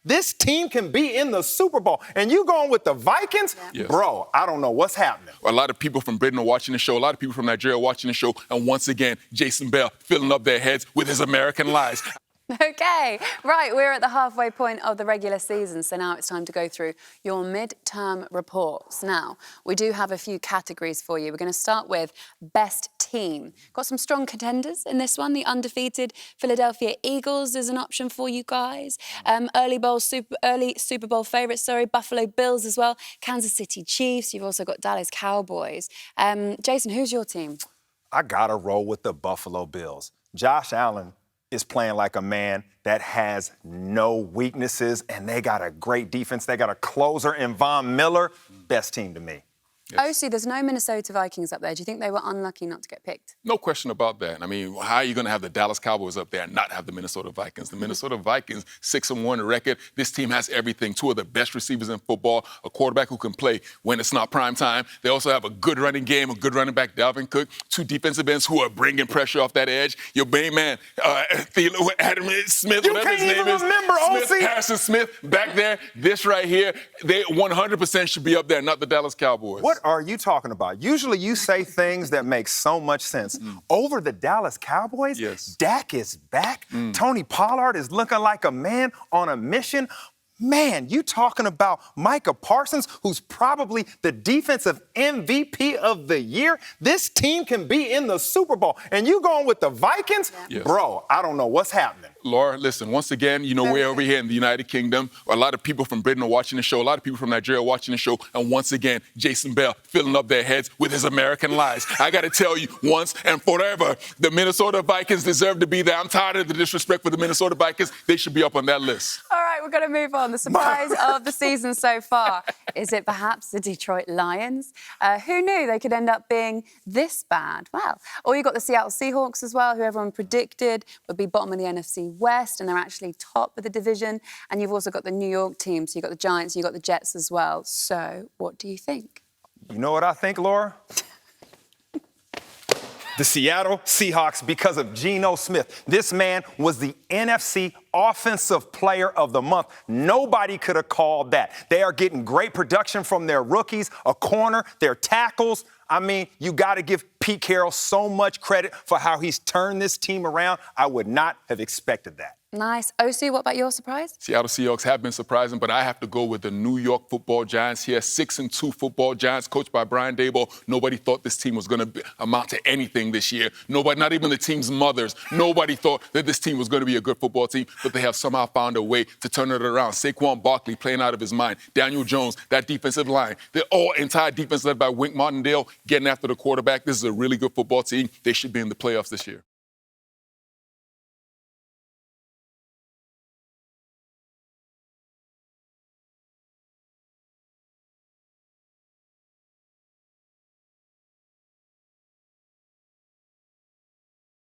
This team can be in the Super Bowl. And you going with the Vikings? Yes. Bro, I don't know what's happening. A lot of people from Britain are watching the show. A lot of people from Nigeria are watching the show. And once again, Jason Bell filling up their heads with his American lies. Okay, right, we're at the halfway point of the regular season, so now it's time to go through your mid-term reports. Now, we do have a few categories for you. We're going to start with Best Team. Got some strong contenders in this one. The undefeated Philadelphia Eagles is an option for you guys. Early Super Bowl favourites, Buffalo Bills as well. Kansas City Chiefs. You've also got Dallas Cowboys. Jason, who's your team? I got to roll with the Buffalo Bills. Josh Allen is playing like a man that has no weaknesses, and they got a great defense. They got a closer in Von Miller. Best team to me. Yes. There's no Minnesota Vikings up there. Do you think they were unlucky not to get picked? No question about that. I mean, how are you going to have the Dallas Cowboys up there and not have the Minnesota Vikings? The Minnesota Vikings, 6-1 record. This team has everything. Two of the best receivers in football, a quarterback who can play when it's not prime time. They also have a good running game, a good running back, Dalvin Cook, two defensive ends who are bringing pressure off that edge. Your main man, Adam Smith, you whatever can't his name even is. remember, Smith, OC. Harrison Smith, back there. This right here, they 100% should be up there, not the Dallas Cowboys. What are you talking about? Usually you say things that make so much sense. Over the Dallas Cowboys, yes. Dak is back. Tony Pollard is looking like a man on a mission. Man, you talking about Micah Parsons, who's probably the defensive MVP of the year? This team can be in the Super Bowl. And you going with the Vikings? Yes. Bro, I don't know what's happening. Laura, listen, once again, we're over here in the United Kingdom. A lot of people from Britain are watching the show. A lot of people from Nigeria are watching the show. And once again, Jason Bell filling up their heads with his American lies. I got to tell you, once and forever, the Minnesota Vikings deserve to be there. I'm tired of the disrespect for the Minnesota Vikings. They should be up on that list. All right, we're going to move on. The surprise of the season so far. Is it perhaps the Detroit Lions? Who knew they could end up being this bad? Well, or you got the Seattle Seahawks as well, who everyone predicted would be bottom of the NFC West, and they're actually top of the division. And you've also got the New York team, so you've got the Giants, you've got the Jets as well. So what do you think? You know what I think, Laura? The Seattle Seahawks, because of Geno Smith. This man was the NFC Offensive Player of the Month. Nobody could have called that. They are getting great production from their rookies, a corner, their tackles. I mean, you got to give Pete Carroll so much credit for how he's turned this team around. I would not have expected that. Nice. OC, what about your surprise? Seattle Seahawks have been surprising, but I have to go with the New York Football Giants here. 6-2 football Giants, coached by Brian Daboll. Nobody thought this team was going to amount to anything this year. Nobody, not even the team's mothers, nobody thought that this team was going to be a good football team, but they have somehow found a way to turn it around. Saquon Barkley playing out of his mind. Daniel Jones, that defensive line. The entire defense led by Wink Martindale getting after the quarterback. This is a really good football team. They should be in the playoffs this year.